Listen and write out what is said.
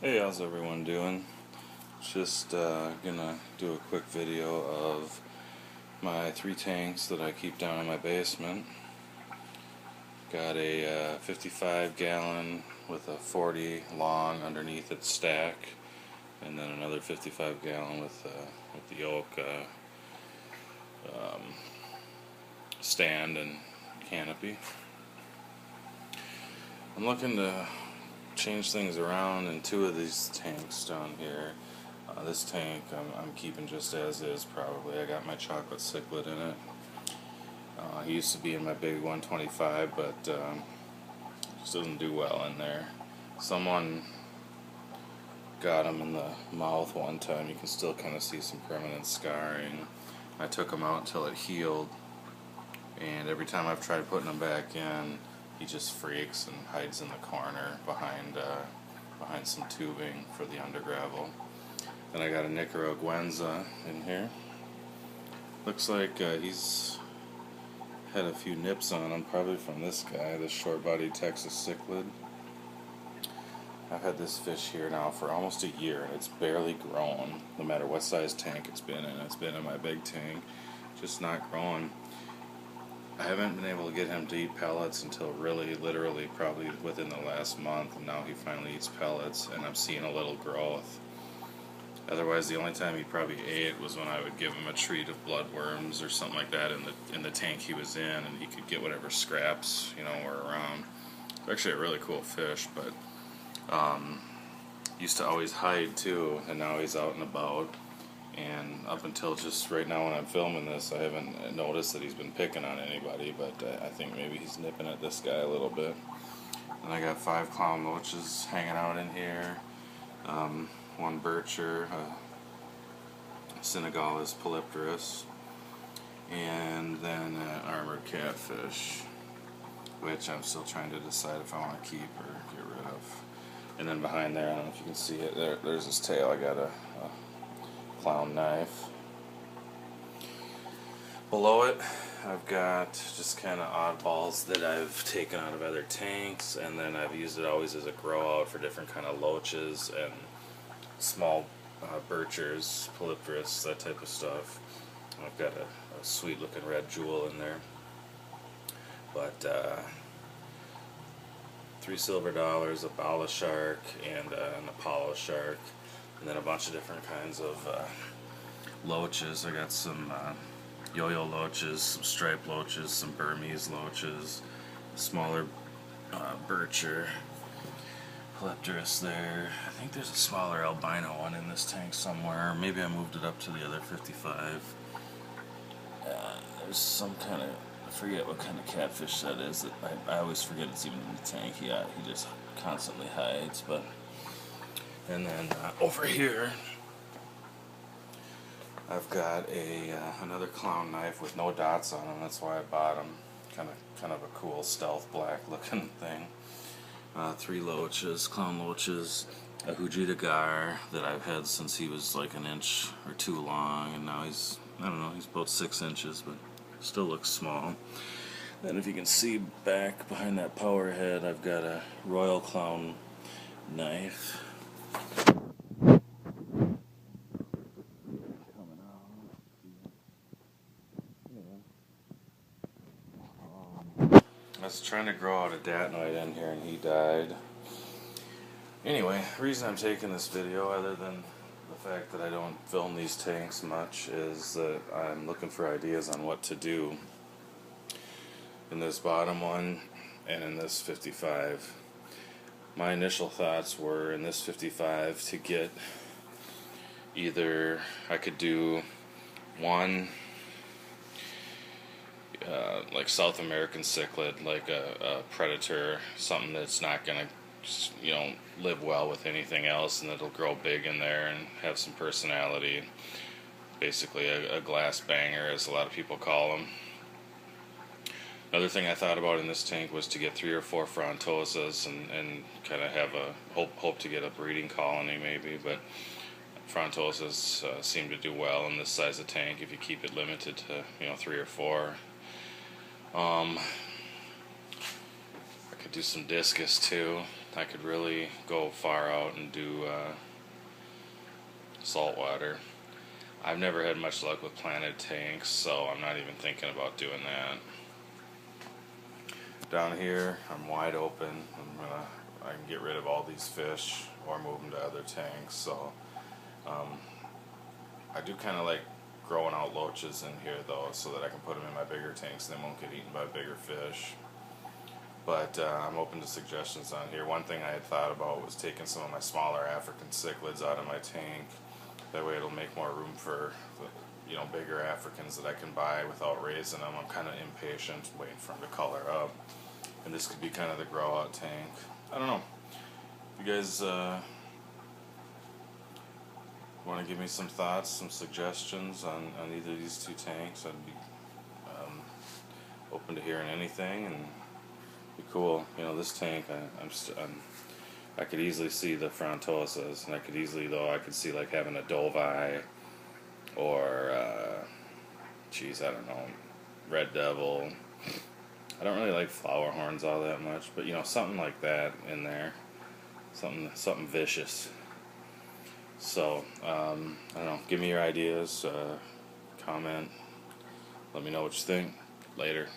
Hey, how's everyone doing? Just gonna do a quick video of my 3 tanks that I keep down in my basement. Got a 55 gallon with a 40 long underneath its stack, and then another 55 gallon with the oak stand and canopy. I'm looking to change things around in 2 of these tanks down here. This tank I'm keeping just as is probably. I got my chocolate cichlid in it. He used to be in my big 125, but just doesn't do well in there. Someone got him in the mouth one time. You can still kind of see some permanent scarring. I took him out until it healed, and every time I've tried putting him back in, he just freaks and hides in the corner behind some tubing for the undergravel. Then I got a Nicaraguenza in here. Looks like he's had a few nips on him, probably from this guy, this short-bodied Texas cichlid. I've had this fish here now for almost a year, and it's barely grown, no matter what size tank it's been in. It's been in my big tank, just not growing. I haven't been able to get him to eat pellets until really, literally, probably within the last month, and now he finally eats pellets, and I'm seeing a little growth. Otherwise, the only time he probably ate was when I would give him a treat of bloodworms or something like that in the tank he was in, and he could get whatever scraps were around. It's actually a really cool fish, but used to always hide too, and now he's out and about. And up until just right now when I'm filming this, I haven't noticed that he's been picking on anybody, but I think maybe he's nipping at this guy a little bit. And I got 5 clown loaches hanging out in here. 1 bircher, Senegalus polypterus, and then an armored catfish, which I'm still trying to decide if I want to keep or get rid of. And then behind there, I don't know if you can see it, there's his tail. I got a clown knife. Below it, I've got just kind of oddballs that I've taken out of other tanks, and then I've used it always as a grow out for different kind of loaches and small birchers, polypterus, that type of stuff. I've got a sweet looking red jewel in there. But 3 silver dollars, a bala shark, and an Apollo shark, and then a bunch of different kinds of loaches. I got some yo-yo loaches, some striped loaches, some Burmese loaches, a smaller bircher, polypterus there. I think there's a smaller albino one in this tank somewhere. Maybe I moved it up to the other 55. There's some kind of, I forget what kind of catfish that is. I always forget it's even in the tank. He just constantly hides. And then over here, I've got another clown knife with no dots on him. That's why I bought him. Kind of a cool stealth black looking thing. 3 loaches, clown loaches, a Hujita gar that I've had since he was like 1 inch or 2 long, and now he's, I don't know, he's about 6 inches, but still looks small. Then if you can see back behind that power head, I've got a Royal Clown knife. I was trying to grow out a datnoid in here and he died. Anyway, the reason I'm taking this video, other than the fact that I don't film these tanks much, is that I'm looking for ideas on what to do in this bottom one and in this 55. My initial thoughts were in this 55 to get either, I could do one like South American cichlid, like a predator, something that's not going to live well with anything else, and that'll grow big in there and have some personality. Basically a glass banger, as a lot of people call them. Another thing I thought about in this tank was to get 3 or 4 frontosas and kind of have a hope to get a breeding colony maybe, but frontosas seem to do well in this size of tank if you keep it limited to 3 or 4. I could do some discus too. I could really go far out and do saltwater. I've never had much luck with planted tanks, so I'm not even thinking about doing that. Down here, I'm wide open. I can get rid of all these fish or move them to other tanks. So I do kind of like growing out loaches in here though, so that I can put them in my bigger tanks and they won't get eaten by bigger fish. But I'm open to suggestions on here. One thing I had thought about was taking some of my smaller African cichlids out of my tank. That way it'll make more room for the, bigger Africans that I can buy without raising them. I'm kind of impatient waiting for them to color up. And this could be kind of the grow out tank. I don't know. If you guys want to give me some thoughts, some suggestions on either of these two tanks, I'd be open to hearing anything, and be cool. This tank, I could easily see the Frontosas, and I could see like having a Dovi or I don't know, Red Devil. I don't really like flower horns all that much, but something like that in there, something vicious. So I don't know. Give me your ideas. Comment. Let me know what you think. Later.